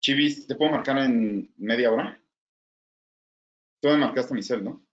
Chivis, ¿te puedo marcar en media hora? Tú me marcaste mi cel, ¿no?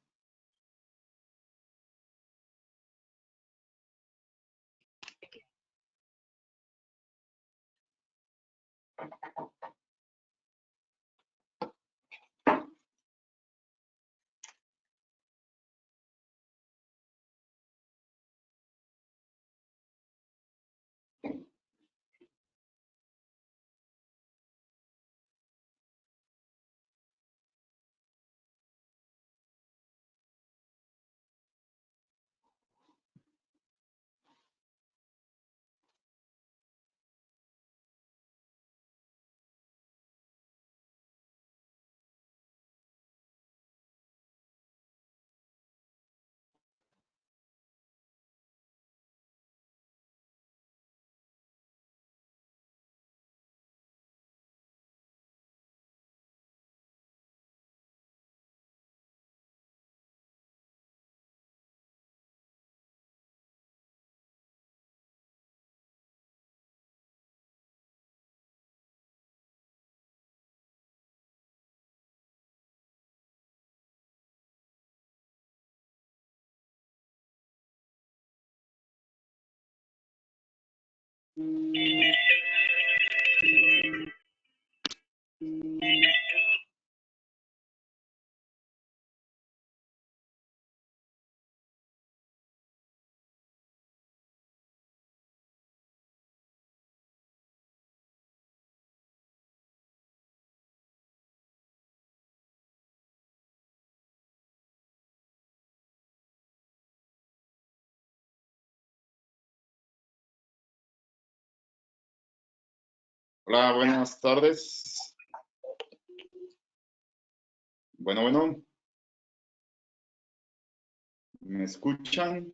Hola, buenas tardes. Bueno, ¿me escuchan?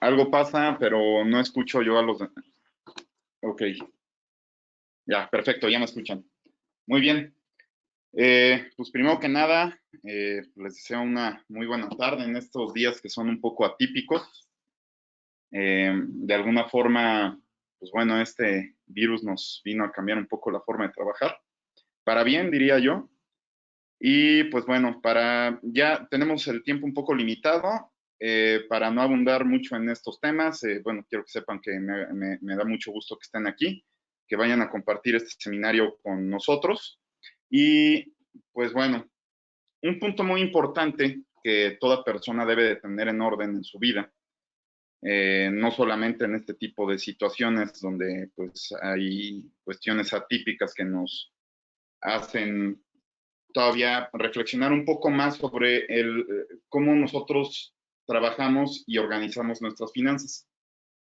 Algo pasa, pero no escucho yo a los... Ok, ya, perfecto, ya me escuchan. Muy bien. Pues primero que nada, les deseo una muy buena tarde en estos días que son un poco atípicos. De alguna forma, pues bueno, este virus nos vino a cambiar un poco la forma de trabajar. Para bien, diría yo. Y pues bueno, ya tenemos el tiempo un poco limitado, para no abundar mucho en estos temas, bueno, quiero que sepan que me da mucho gusto que estén aquí, que vayan a compartir este seminario con nosotros. Y pues bueno, un punto muy importante que toda persona debe de tener en orden en su vida, no solamente en este tipo de situaciones donde pues hay cuestiones atípicas que nos hacen todavía reflexionar un poco más sobre cómo nosotros trabajamos y organizamos nuestras finanzas.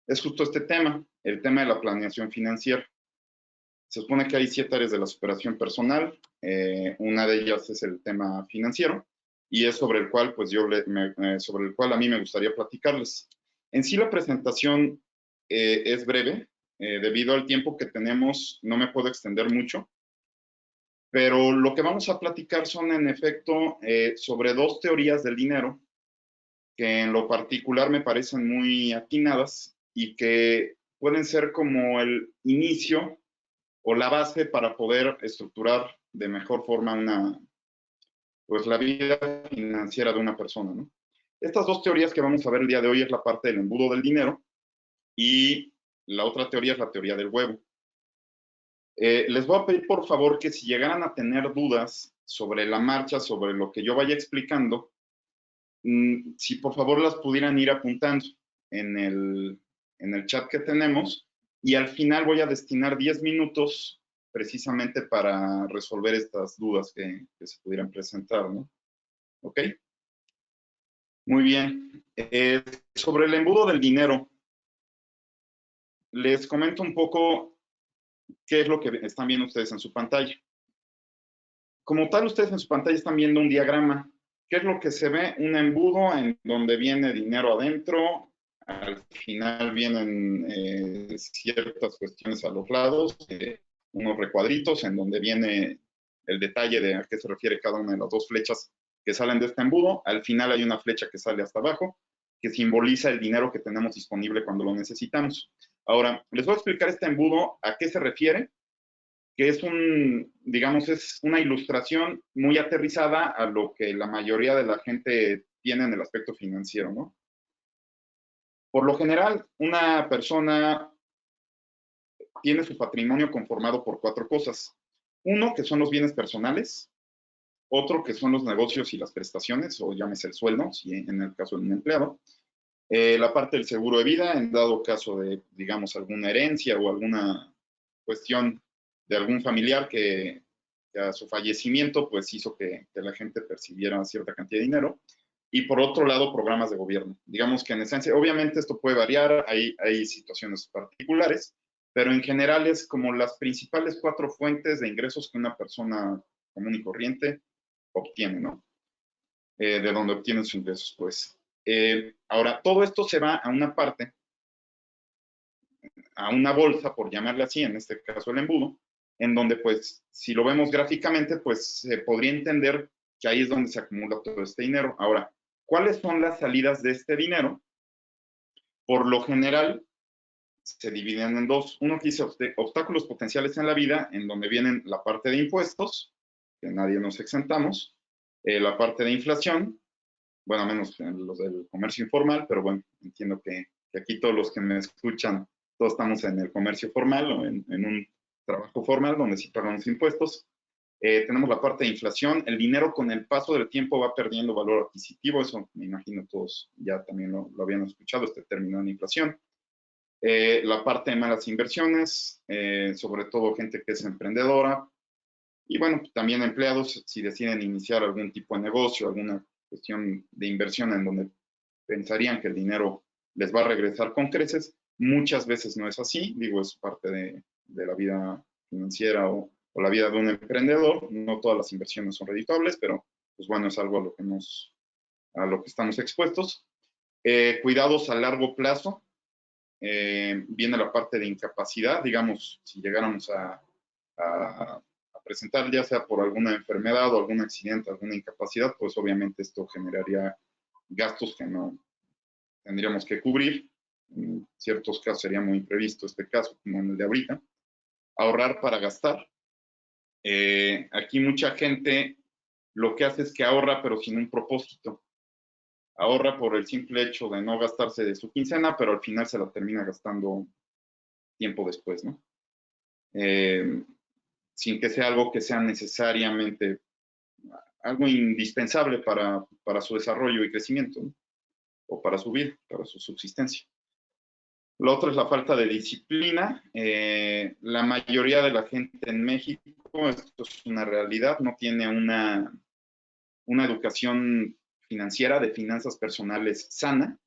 Es justo este tema, el tema de la planeación financiera. Se supone que hay 7 áreas de la superación personal, una de ellas es el tema financiero, y es sobre el cual, pues sobre el cual a mí me gustaría platicarles. En sí la presentación es breve, debido al tiempo que tenemos, no me puedo extender mucho, pero lo que vamos a platicar son, en efecto, sobre 2 teorías del dinero que en lo particular me parecen muy atinadas y que pueden ser como el inicio o la base para poder estructurar de mejor forma pues la vida financiera de una persona, ¿no? Estas 2 teorías que vamos a ver el día de hoy es la parte del embudo del dinero y la otra teoría es la teoría del huevo. Les voy a pedir por favor que si llegaran a tener dudas sobre la marcha, sobre lo que yo vaya explicando, si por favor las pudieran ir apuntando en el chat que tenemos, y al final voy a destinar 10 minutos precisamente para resolver estas dudas que se pudieran presentar, ¿no? ¿Ok? Muy bien. Sobre el embudo del dinero, les comento un poco qué es lo que están viendo ustedes en su pantalla. Como tal, ustedes en su pantalla están viendo un diagrama. ¿Qué es lo que se ve? Un embudo en donde viene dinero adentro, al final vienen ciertas cuestiones a los lados, unos recuadritos en donde viene el detalle de a qué se refiere cada una de las 2 flechas que salen de este embudo. Al final hay una flecha que sale hasta abajo, que simboliza el dinero que tenemos disponible cuando lo necesitamos. Ahora, les voy a explicar este embudo, a qué se refiere, que es digamos, es una ilustración muy aterrizada a lo que la mayoría de la gente tiene en el aspecto financiero, ¿no? Por lo general, una persona tiene su patrimonio conformado por 4 cosas. Uno, que son los bienes personales. Otro, que son los negocios y las prestaciones, o llámese el sueldo, si en el caso de un empleado. La parte del seguro de vida, en dado caso de, digamos, alguna herencia o alguna cuestión de algún familiar que a su fallecimiento, pues hizo que la gente percibiera cierta cantidad de dinero. Y por otro lado, programas de gobierno. Digamos que en esencia, obviamente esto puede variar, hay situaciones particulares, pero en general es como las principales 4 fuentes de ingresos que una persona común y corriente obtiene, ¿no? De donde obtienen sus ingresos, pues. Ahora, todo esto se va a una parte, a una bolsa, por llamarle así, en este caso el embudo, en donde, pues, si lo vemos gráficamente, pues se podría entender que ahí es donde se acumula todo este dinero. Ahora, ¿cuáles son las salidas de este dinero? Por lo general, se dividen en 2. Uno que dice obstáculos potenciales en la vida, en donde vienen la parte de impuestos, que nadie nos exentamos, la parte de inflación, bueno, menos los del comercio informal, pero bueno, entiendo que aquí todos los que me escuchan, todos estamos en el comercio formal o en un trabajo formal donde sí pagamos impuestos. Tenemos la parte de inflación. El dinero con el paso del tiempo va perdiendo valor adquisitivo. Eso me imagino todos ya también lo habían escuchado, este término de inflación. La parte de malas inversiones, sobre todo gente que es emprendedora. Y bueno, también empleados, si deciden iniciar algún tipo de negocio, alguna cuestión de inversión en donde pensarían que el dinero les va a regresar con creces, muchas veces no es así, digo, es parte de la vida financiera o la vida de un emprendedor, no todas las inversiones son redituables, pero pues bueno, es algo a lo que estamos expuestos. Cuidados a largo plazo, viene la parte de incapacidad, digamos, si llegáramos a presentar ya sea por alguna enfermedad o algún accidente, alguna incapacidad, pues obviamente esto generaría gastos que no tendríamos que cubrir. En ciertos casos sería muy imprevisto este caso, como en el de ahorita. Ahorrar para gastar. Aquí mucha gente lo que hace es que ahorra, pero sin un propósito. Ahorra por el simple hecho de no gastarse de su quincena, pero al final se la termina gastando tiempo después, ¿no? Sin que sea algo que sea necesariamente algo indispensable para su desarrollo y crecimiento, ¿no? O para su vida, para su subsistencia. Lo otro es la falta de disciplina. La mayoría de la gente en México, esto es una realidad, no tiene una educación financiera de finanzas personales sana.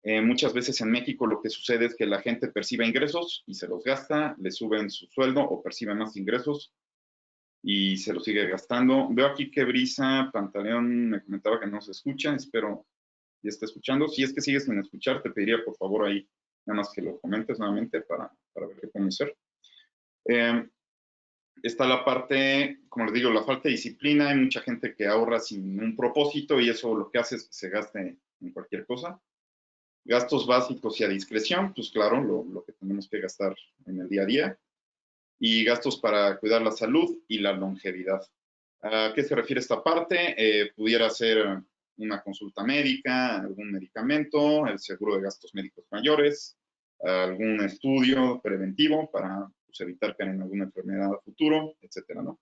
Muchas veces en México lo que sucede es que la gente percibe ingresos y se los gasta, le suben su sueldo o percibe más ingresos y se lo sigue gastando. Veo aquí que Brisa Pantaleón me comentaba que no se escucha, espero ya esté escuchando. Si es que sigues sin escuchar, te pediría por favor ahí nada más que lo comentes nuevamente para ver qué podemos hacer. Está la parte, como les digo, la falta de disciplina. Hay mucha gente que ahorra sin un propósito y eso lo que hace es que se gaste en cualquier cosa. Gastos básicos y a discreción, pues claro, lo que tenemos que gastar en el día a día. Y gastos para cuidar la salud y la longevidad. ¿A qué se refiere esta parte? Pudiera ser una consulta médica, algún medicamento, el seguro de gastos médicos mayores, algún estudio preventivo para pues, evitar caer en alguna enfermedad a futuro, etcétera, ¿no?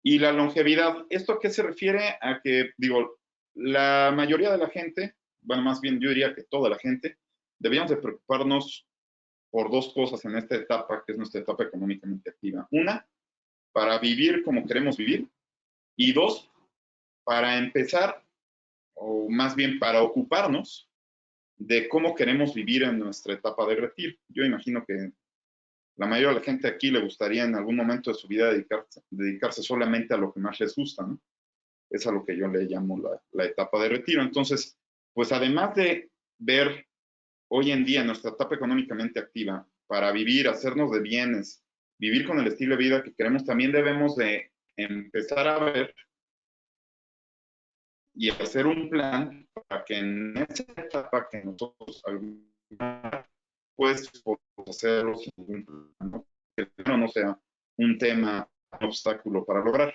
Y la longevidad, ¿esto a qué se refiere? A que, digo, la mayoría de la gente, bueno, más bien yo diría que toda la gente, deberíamos de preocuparnos por 2 cosas en esta etapa, que es nuestra etapa económicamente activa. Una, para vivir como queremos vivir, y 2, para empezar, o más bien para ocuparnos de cómo queremos vivir en nuestra etapa de retiro. Yo imagino que la mayoría de la gente aquí le gustaría en algún momento de su vida dedicarse solamente a lo que más les gusta, ¿no? Es a lo que yo le llamo la etapa de retiro. Entonces, pues además de ver hoy en día nuestra etapa económicamente activa para vivir, hacernos de bienes, vivir con el estilo de vida que queremos, también debemos de empezar a ver y hacer un plan para que en esa etapa etapa que nosotros pues podemos hacerlo sin ningún problema, ¿no? Que no sea un tema, un obstáculo para lograr.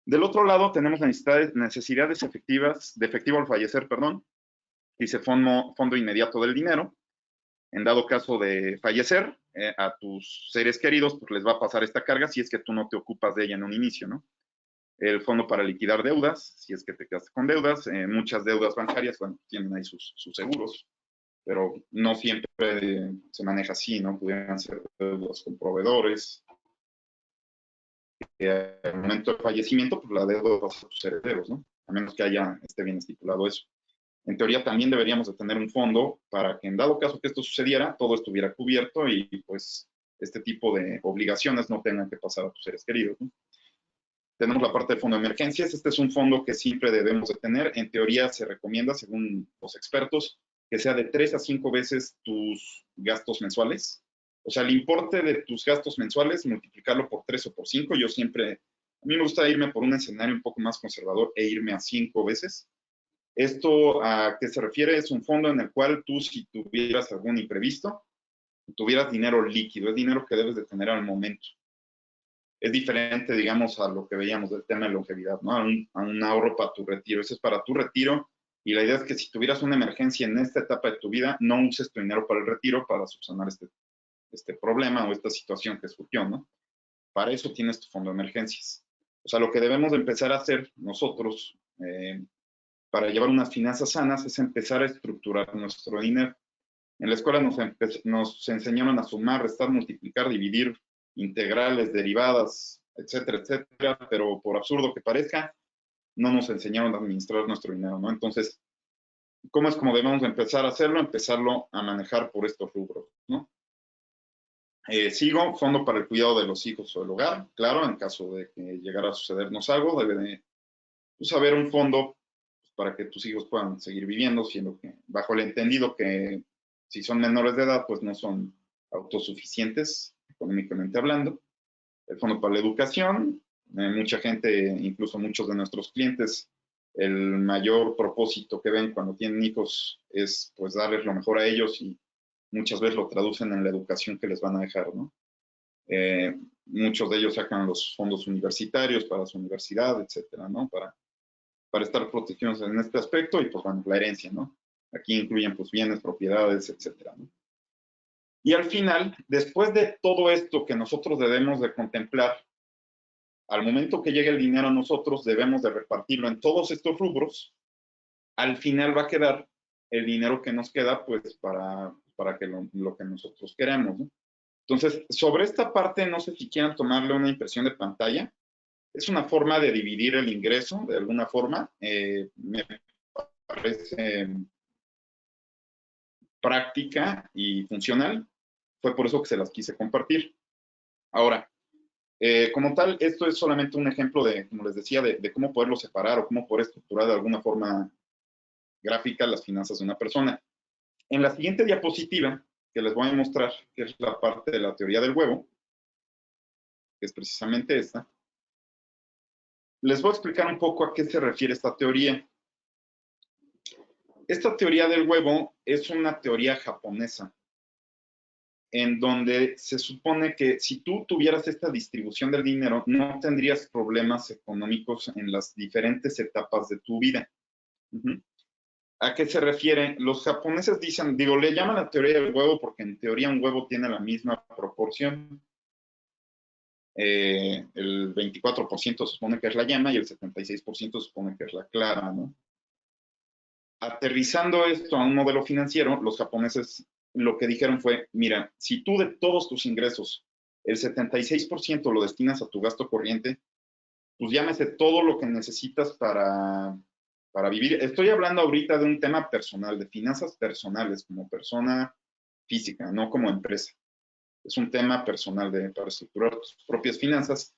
Del otro lado, tenemos necesidades efectivas, de efectivo al fallecer, perdón, dice fondo inmediato del dinero. En dado caso de fallecer, a tus seres queridos, pues les va a pasar esta carga si es que tú no te ocupas de ella en un inicio, ¿no? El fondo para liquidar deudas, si es que te quedaste con deudas, muchas deudas bancarias, bueno, tienen ahí sus seguros, pero no siempre se maneja así, ¿no? Pudieran ser deudas con proveedores. Al momento del fallecimiento, pues la deuda va a tus herederos, ¿no? A menos que esté bien estipulado eso. En teoría también deberíamos de tener un fondo para que en dado caso que esto sucediera, todo estuviera cubierto y pues este tipo de obligaciones no tengan que pasar a tus seres queridos, ¿no? Tenemos la parte de fondo de emergencias. Este es un fondo que siempre debemos de tener. En teoría se recomienda, según los expertos, que sea de 3 a 5 veces tus gastos mensuales. O sea, el importe de tus gastos mensuales, multiplicarlo por 3 o por 5. A mí me gusta irme por un escenario un poco más conservador e irme a 5 veces. ¿Esto a qué se refiere? Es un fondo en el cual tú, si tuvieras algún imprevisto, tuvieras dinero líquido, es dinero que debes de tener al momento. Es diferente, digamos, a lo que veíamos del tema de longevidad, ¿no? A un ahorro para tu retiro. Ese es para tu retiro y la idea es que si tuvieras una emergencia en esta etapa de tu vida, no uses tu dinero para el retiro para subsanar este problema o esta situación que surgió, ¿no? Para eso tienes tu fondo de emergencias. O sea, lo que debemos de empezar a hacer nosotros para llevar unas finanzas sanas es empezar a estructurar nuestro dinero. En la escuela nos enseñaron a sumar, restar, multiplicar, dividir, integrales, derivadas, etcétera, etcétera, pero por absurdo que parezca, no nos enseñaron a administrar nuestro dinero, ¿no? Entonces, ¿cómo es como debemos empezar a hacerlo? Empezarlo a manejar por estos rubros, ¿no? Sigo, fondo para el cuidado de los hijos o del hogar. Claro, en caso de que llegara a sucedernos algo, debe de haber un fondo para que tus hijos puedan seguir viviendo, siendo que bajo el entendido que si son menores de edad, pues no son autosuficientes económicamente hablando. El fondo para la educación, mucha gente, incluso muchos de nuestros clientes, el mayor propósito que ven cuando tienen hijos es pues darles lo mejor a ellos y muchas veces lo traducen en la educación que les van a dejar, ¿no? Muchos de ellos sacan los fondos universitarios para su universidad, etcétera, ¿no? Para estar protegidos en este aspecto y pues bueno, la herencia, ¿no? Aquí incluyen pues bienes, propiedades, etcétera, ¿no? Y al final, después de todo esto que nosotros debemos de contemplar, al momento que llegue el dinero a nosotros debemos de repartirlo en todos estos rubros, al final va a quedar el dinero que nos queda pues para que lo que nosotros queremos, ¿no? Entonces, sobre esta parte, no sé si quieran tomarle una impresión de pantalla. Es una forma de dividir el ingreso, de alguna forma. Me parece práctica y funcional. Fue por eso que se las quise compartir. Ahora, como tal, esto es solamente un ejemplo de, como les decía, de cómo poderlo separar o cómo poder estructurar de alguna forma gráfica las finanzas de una persona. En la siguiente diapositiva, que les voy a mostrar, que es la parte de la teoría del huevo, que es precisamente esta, les voy a explicar un poco a qué se refiere esta teoría. Esta teoría del huevo es una teoría japonesa, en donde se supone que si tú tuvieras esta distribución del dinero, no tendrías problemas económicos en las diferentes etapas de tu vida. ¿A qué se refiere? Los japoneses dicen, le llaman la teoría del huevo porque en teoría un huevo tiene la misma proporción. El 24% se supone que es la yema y el 76% se supone que es la clara, ¿no? Aterrizando esto a un modelo financiero, los japoneses lo que dijeron fue, mira, si tú de todos tus ingresos, el 76% lo destinas a tu gasto corriente, pues llámese todo lo que necesitas para vivir. Estoy hablando ahorita de un tema personal, de finanzas personales, como persona física, no como empresa. Es un tema personal para estructurar tus propias finanzas.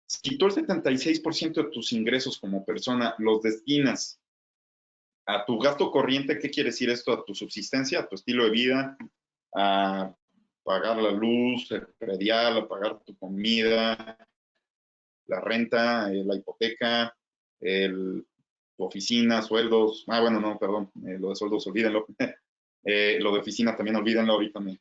Si tú el 76% de tus ingresos como persona los destinas a tu gasto corriente, ¿qué quiere decir esto? A tu subsistencia, a tu estilo de vida, a pagar la luz, el predial, a pagar tu comida, la renta, la hipoteca, tu oficina, sueldos, bueno, no, perdón, lo de sueldos, olvídenlo. Lo de oficina también olvídenlo, ahorita me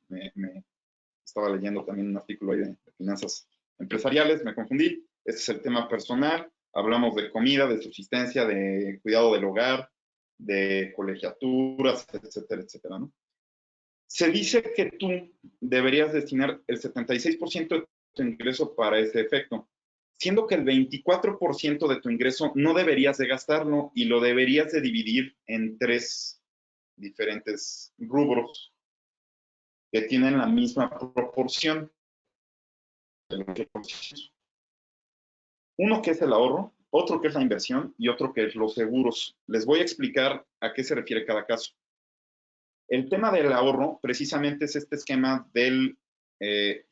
estaba leyendo también un artículo ahí de finanzas empresariales, me confundí. Este es el tema personal, hablamos de comida, de subsistencia, de cuidado del hogar, de colegiaturas, etcétera, etcétera, ¿no? Se dice que tú deberías destinar el 76% de tu ingreso para ese efecto, siendo que el 24% de tu ingreso no deberías de gastarlo y lo deberías de dividir en 3 diferentes rubros que tienen la misma proporción. Uno que es el ahorro, otro que es la inversión y otro que es los seguros. Les voy a explicar a qué se refiere cada caso. El tema del ahorro precisamente es este esquema del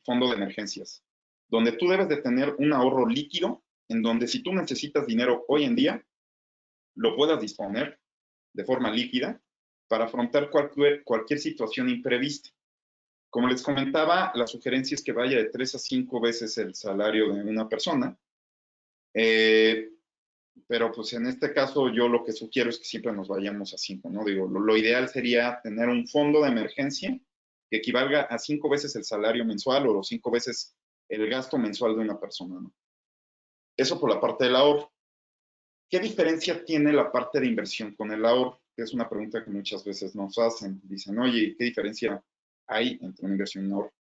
fondo de emergencias, donde tú debes de tener un ahorro líquido en donde si tú necesitas dinero hoy en día, lo puedas disponer de forma líquida para afrontar cualquier situación imprevista. Como les comentaba, la sugerencia es que vaya de 3 a 5 veces el salario de una persona, pero pues en este caso yo lo que sugiero es que siempre nos vayamos a 5, ¿no? Digo, lo ideal sería tener un fondo de emergencia que equivalga a 5 veces el salario mensual o 5 veces el gasto mensual de una persona, ¿no? Eso por la parte del ahorro. ¿Qué diferencia tiene la parte de inversión con el ahorro? Que es una pregunta que muchas veces nos hacen. Dicen, oye, ¿qué diferencia hay entre una inversión y un ahorro?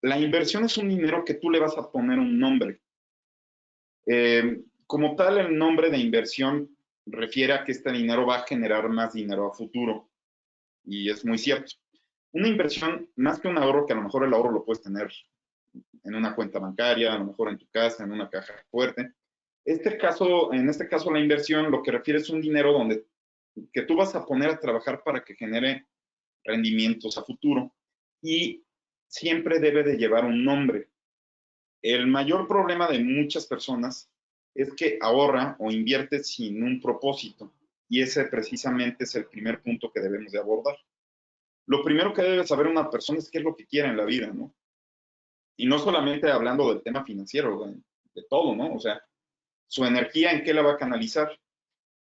La inversión es un dinero que tú le vas a poner un nombre. Como tal, el nombre de inversión refiere a que este dinero va a generar más dinero a futuro. Y es muy cierto. Una inversión, más que un ahorro, que a lo mejor el ahorro lo puedes tener en una cuenta bancaria, a lo mejor en tu casa, en una caja fuerte. En este caso, la inversión lo que refiere es un dinero que tú vas a poner a trabajar para que genere rendimientos a futuro. Y siempre debe de llevar un nombre. El mayor problema de muchas personas es que ahorra o invierte sin un propósito. Y ese precisamente es el primer punto que debemos de abordar. Lo primero que debe saber una persona es qué es lo que quiere en la vida, ¿no? Y no solamente hablando del tema financiero, de todo, ¿no? O sea, su energía en qué la va a canalizar.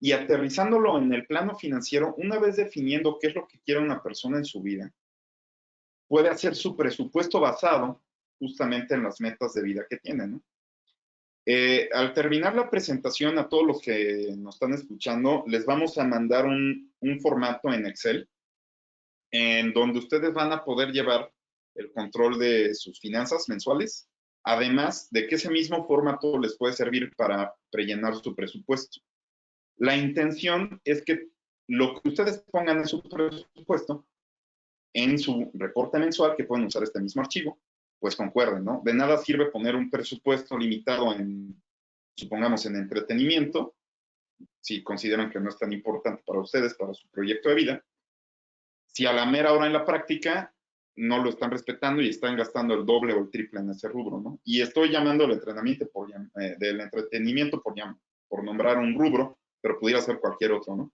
Y aterrizándolo en el plano financiero, una vez definiendo qué es lo que quiere una persona en su vida, puede hacer su presupuesto basado justamente en las metas de vida que tiene, ¿no? Al terminar la presentación, a todos los que nos están escuchando, les vamos a mandar un formato en Excel en donde ustedes van a poder llevar el control de sus finanzas mensuales, además de que ese mismo formato les puede servir para rellenar su presupuesto. La intención es que lo que ustedes pongan en su presupuesto, en su reporte mensual, que pueden usar este mismo archivo, pues concuerden, ¿no? De nada sirve poner un presupuesto limitado supongamos, en entretenimiento, si consideran que no es tan importante para ustedes, para su proyecto de vida, si a la mera hora en la práctica no lo están respetando y están gastando el doble o el triple en ese rubro, ¿no? Y estoy llamando el entrenamiento del entretenimiento por nombrar un rubro, pero pudiera ser cualquier otro, ¿no?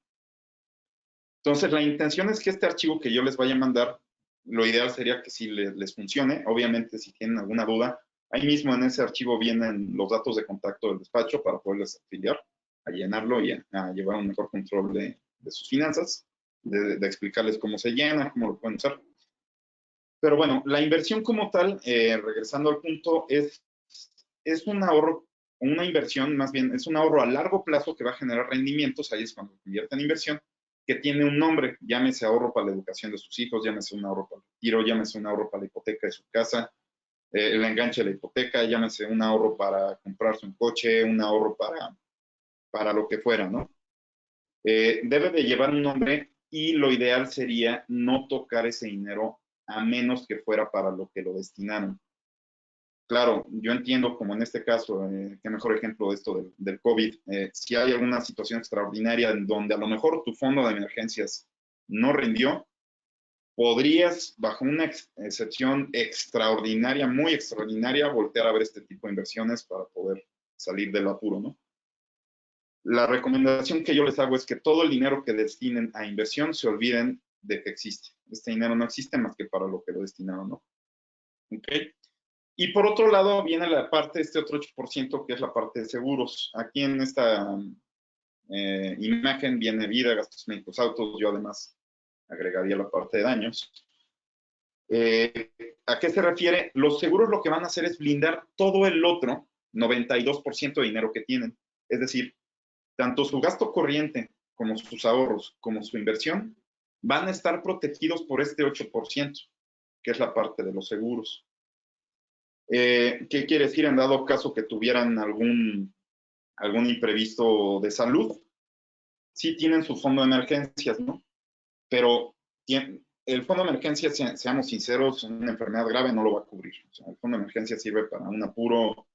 Entonces, la intención es que este archivo que yo les vaya a mandar, lo ideal sería que sí les funcione. Obviamente, si tienen alguna duda, ahí mismo en ese archivo vienen los datos de contacto del despacho para poderles afiliar, a llenarlo y a llevar un mejor control de sus finanzas, de explicarles cómo se llena, cómo lo pueden usar. Pero bueno, la inversión como tal, regresando al punto, es un ahorro, una inversión, más bien, es un ahorro a largo plazo que va a generar rendimientos, ahí es cuando se convierte en inversión, que tiene un nombre, llámese ahorro para la educación de sus hijos, llámese un ahorro para el retiro, llámese un ahorro para la hipoteca de su casa, el enganche de la hipoteca, llámese un ahorro para comprarse un coche, un ahorro para lo que fuera, ¿no? Debe de llevar un nombre y lo ideal sería no tocar ese dinero a menos que fuera para lo que lo destinaron. Claro, yo entiendo, como en este caso, qué mejor ejemplo de esto del COVID, si hay alguna situación extraordinaria en donde a lo mejor tu fondo de emergencias no rindió, podrías, bajo una excepción extraordinaria, muy extraordinaria, voltear a ver este tipo de inversiones para poder salir del apuro, ¿no? La recomendación que yo les hago es que todo el dinero que destinen a inversión se olviden de que existe. Este dinero no existe más que para lo que lo destinaron, ¿no? ¿Ok? Y por otro lado viene la parte, este otro 8%, que es la parte de seguros. Aquí en imagen viene vida, gastos médicos, autos, yo además agregaría la parte de daños. ¿A qué se refiere? Los seguros lo que van a hacer es blindar todo el otro 92% de dinero que tienen. Es decir, tanto su gasto corriente como sus ahorros, como su inversión, van a estar protegidos por este 8%, que es la parte de los seguros. ¿Qué quiere decir en dado caso que tuvieran algún imprevisto de salud? Sí tienen su fondo de emergencias, ¿no? Pero el fondo de emergencias, seamos sinceros, una enfermedad grave no lo va a cubrir. O sea, el fondo de emergencia sirve para un apuro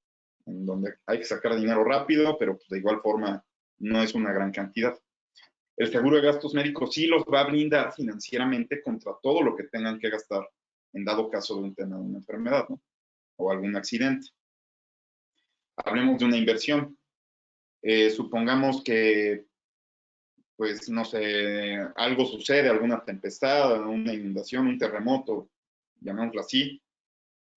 en donde hay que sacar dinero rápido, pero pues, de igual forma no es una gran cantidad. El seguro de gastos médicos sí los va a blindar financieramente contra todo lo que tengan que gastar en dado caso de un tema de una enfermedad, ¿no? O algún accidente. Hablemos de una inversión. Supongamos que, pues, no sé, algo sucede, alguna tempestad, una inundación, un terremoto, llamémoslo así.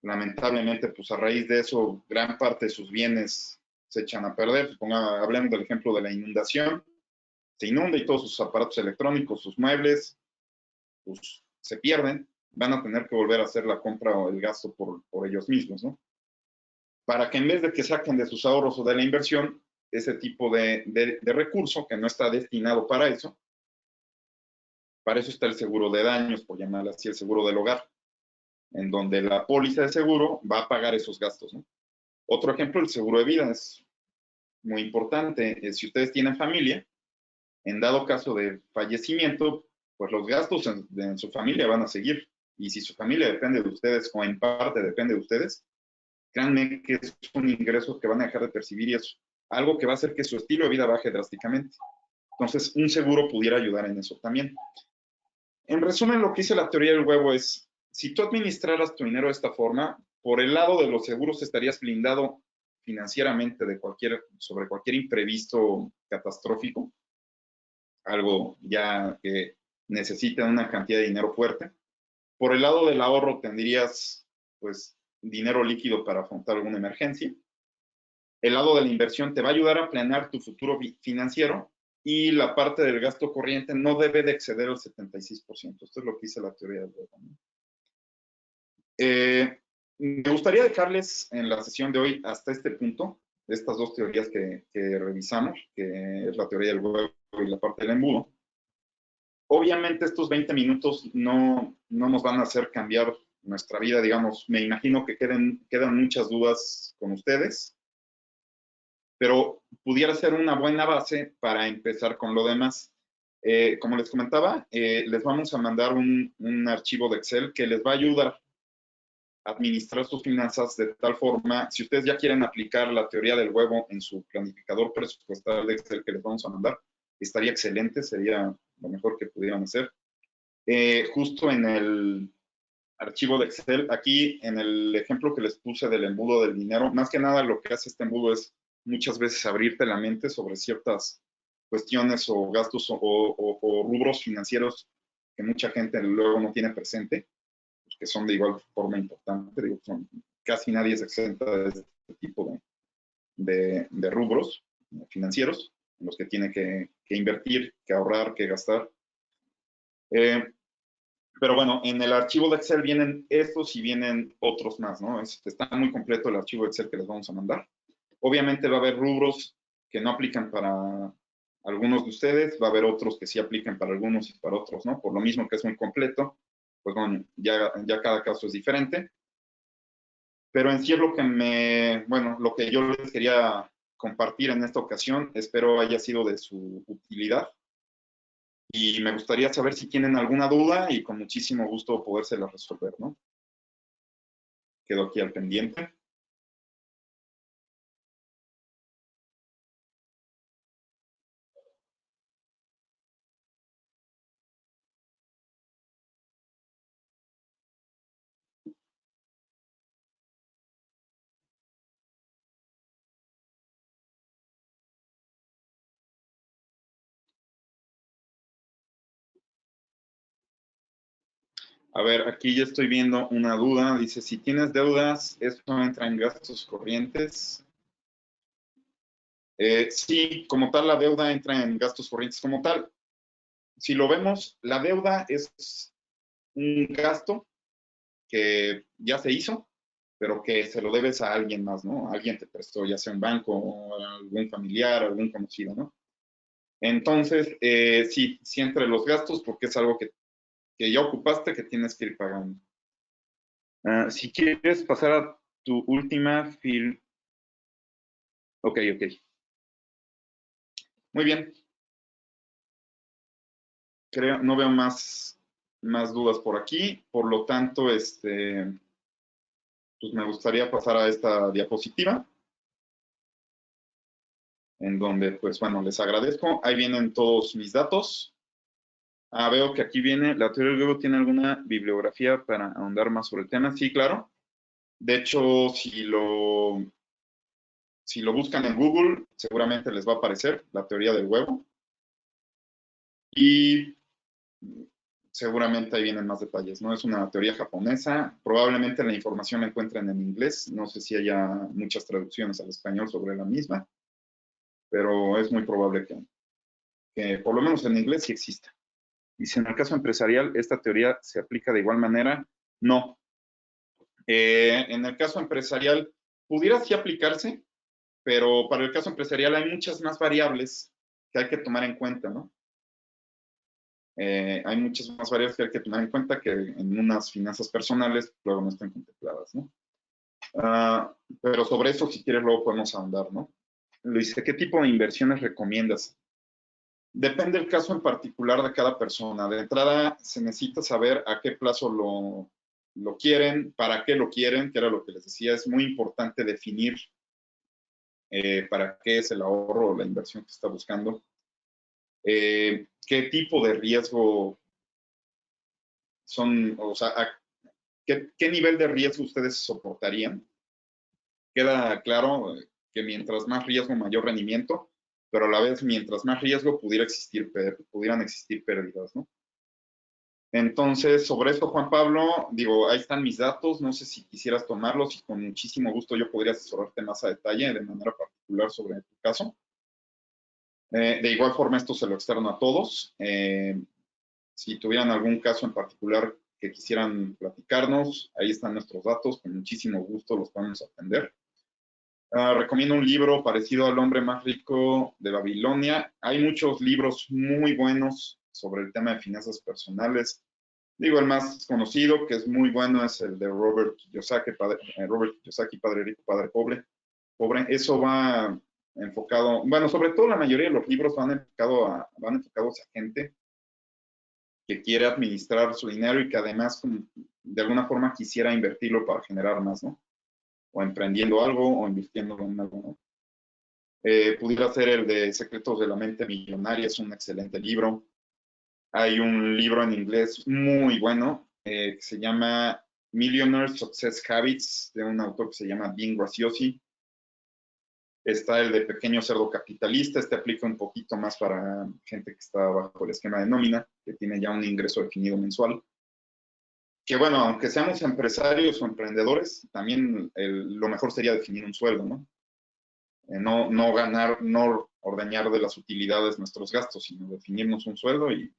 Lamentablemente, pues a raíz de eso, gran parte de sus bienes se echan a perder. Hablemos del ejemplo de la inundación. Se inunda y todos sus aparatos electrónicos, sus muebles, pues se pierden. Van a tener que volver a hacer la compra o el gasto por ellos mismos, ¿no? Para que en vez de que saquen de sus ahorros o de la inversión ese tipo de recurso que no está destinado para eso está el seguro de daños, por llamarlo así, el seguro del hogar, en donde la póliza de seguro va a pagar esos gastos, ¿no? Otro ejemplo, el seguro de vida es muy importante. Si ustedes tienen familia, en dado caso de fallecimiento, pues los gastos en su familia van a seguir. Y si su familia depende de ustedes o en parte depende de ustedes, créanme que es un ingreso que van a dejar de percibir y es algo que va a hacer que su estilo de vida baje drásticamente. Entonces, un seguro pudiera ayudar en eso también. En resumen, lo que dice la teoría del huevo es, si tú administraras tu dinero de esta forma, por el lado de los seguros estarías blindado financieramente sobre cualquier imprevisto catastrófico, algo ya que necesita una cantidad de dinero fuerte. Por el lado del ahorro tendrías, pues, dinero líquido para afrontar alguna emergencia. El lado de la inversión te va a ayudar a planear tu futuro financiero y la parte del gasto corriente no debe de exceder el 76%. Esto es lo que dice la teoría del huevo, ¿no? Me gustaría dejarles en la sesión de hoy hasta este punto, estas dos teorías que revisamos, que es la teoría del huevo y la parte del embudo. Obviamente estos 20 minutos no nos van a hacer cambiar nuestra vida, digamos. Me imagino que quedan muchas dudas con ustedes, pero pudiera ser una buena base para empezar con lo demás. Como les comentaba, les vamos a mandar un archivo de Excel que les va a ayudar a administrar sus finanzas de tal forma, si ustedes ya quieren aplicar la teoría del huevo en su planificador presupuestal de Excel que les vamos a mandar, estaría excelente, sería lo mejor que pudieran hacer. Justo en el archivo de Excel, aquí en el ejemplo que les puse del embudo del dinero, más que nada lo que hace este embudo es muchas veces abrirte la mente sobre ciertas cuestiones o gastos o rubros financieros que mucha gente luego no tiene presente, pues que son de igual forma importante. Digo, casi nadie se exenta de este tipo de rubros financieros en los que tiene que invertir, que ahorrar, que gastar. Pero bueno, en el archivo de Excel vienen estos y vienen otros más, ¿no? Está muy completo el archivo de Excel que les vamos a mandar. Obviamente va a haber rubros que no aplican para algunos de ustedes, va a haber otros que sí aplican para algunos y para otros, ¿no? Por lo mismo que es muy completo, pues bueno, ya cada caso es diferente. Pero en sí es lo que yo les quería compartir en esta ocasión, espero haya sido de su utilidad. Y me gustaría saber si tienen alguna duda y con muchísimo gusto podérsela resolver, ¿no? Quedo aquí al pendiente. A ver, aquí ya estoy viendo una duda. Dice, si tienes deudas, ¿esto entra en gastos corrientes? Sí, como tal, la deuda entra en gastos corrientes como tal. Si lo vemos, la deuda es un gasto que ya se hizo, pero que se lo debes a alguien más, ¿no? Alguien te prestó, ya sea un banco, o algún familiar, algún conocido, ¿no? Entonces, sí, sí entre los gastos porque es algo que ya ocupaste que tienes que ir pagando. Si quieres pasar a tu última fil... Ok, ok. Muy bien. Creo, no veo más dudas por aquí. Por lo tanto, pues me gustaría pasar a esta diapositiva, en donde, pues bueno, les agradezco. Ahí vienen todos mis datos. Veo que aquí viene, la teoría del griego tiene alguna bibliografía para ahondar más sobre el tema. Sí, claro. De hecho, si lo buscan en Google, seguramente les va a aparecer la teoría del huevo. Y seguramente ahí vienen más detalles, ¿no? Es una teoría japonesa. Probablemente la información la encuentren en inglés. No sé si haya muchas traducciones al español sobre la misma, pero es muy probable que por lo menos en inglés sí exista. Y si en el caso empresarial esta teoría se aplica de igual manera, no. En el caso empresarial pudiera sí aplicarse, pero para el caso empresarial hay muchas más variables que hay que tomar en cuenta, ¿no? Hay muchas más variables que hay que tomar en cuenta que en unas finanzas personales luego no están contempladas, ¿no? Pero sobre eso, si quieres, luego podemos ahondar, ¿no? Luis, ¿qué tipo de inversiones recomiendas? Depende del caso en particular de cada persona. De entrada, se necesita saber a qué plazo lo quieren, para qué lo quieren, que era lo que les decía. Es muy importante definir para qué es el ahorro o la inversión que está buscando. ¿Qué tipo de riesgo son, o sea, qué nivel de riesgo ustedes soportarían? Queda claro que mientras más riesgo, mayor rendimiento, pero a la vez, mientras más riesgo, pudieran existir pérdidas, ¿no? Entonces, sobre esto, Juan Pablo, digo, ahí están mis datos, no sé si quisieras tomarlos y con muchísimo gusto yo podría asesorarte más a detalle, de manera particular sobre tu caso. De igual forma, esto se lo externo a todos. Si tuvieran algún caso en particular que quisieran platicarnos, ahí están nuestros datos, con muchísimo gusto los podemos atender. Recomiendo un libro parecido al hombre más rico de Babilonia. Hay muchos libros muy buenos sobre el tema de finanzas personales. Digo, el más conocido, que es muy bueno, es el de Robert Kiyosaki, Padre Rico, Padre Pobre. Eso va enfocado, bueno, sobre todo la mayoría de los libros van enfocados a gente que quiere administrar su dinero y que además de alguna forma quisiera invertirlo para generar más, ¿no? O emprendiendo algo o invirtiendo en algo, ¿no? Pudiera ser el de Secretos de la Mente Millonaria, es un excelente libro. Hay un libro en inglés muy bueno que se llama Millionaire Success Habits, de un autor que se llama Dean Graziosi. Está el de Pequeño Cerdo Capitalista, este aplica un poquito más para gente que está bajo el esquema de nómina, que tiene ya un ingreso definido mensual. Que bueno, aunque seamos empresarios o emprendedores, también lo mejor sería definir un sueldo, ¿no? No ganar, no ordeñar de las utilidades nuestros gastos, sino definirnos un sueldo y,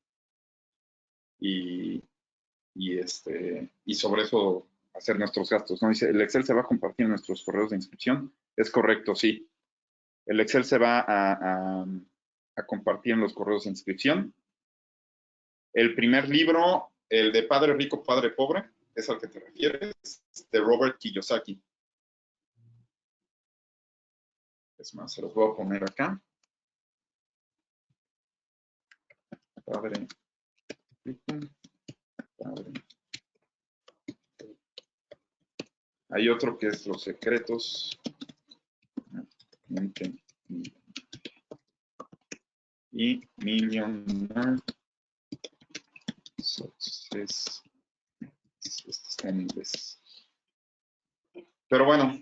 y sobre eso hacer nuestros gastos, ¿no? Dice, el Excel se va a compartir en nuestros correos de inscripción. Es correcto, sí. El Excel se va a compartir en los correos de inscripción. El primer libro, el de Padre Rico, Padre Pobre, es al que te refieres, de Robert Kiyosaki. Es más, se los voy a poner acá. Padre Rico, Padre. Hay otro que es Los Secretos y Millionaire Success. Esto está en inglés. Pero bueno,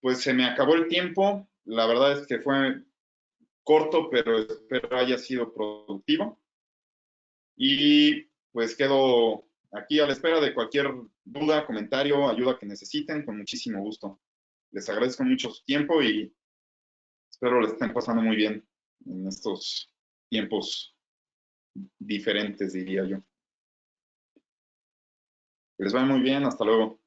pues se me acabó el tiempo. La verdad es que fue corto, pero espero haya sido productivo. Y pues quedo aquí a la espera de cualquier duda, comentario, ayuda que necesiten, con muchísimo gusto. Les agradezco mucho su tiempo y Espero le estén pasando muy bien en estos tiempos diferentes, diría yo. Que les vaya muy bien, hasta luego.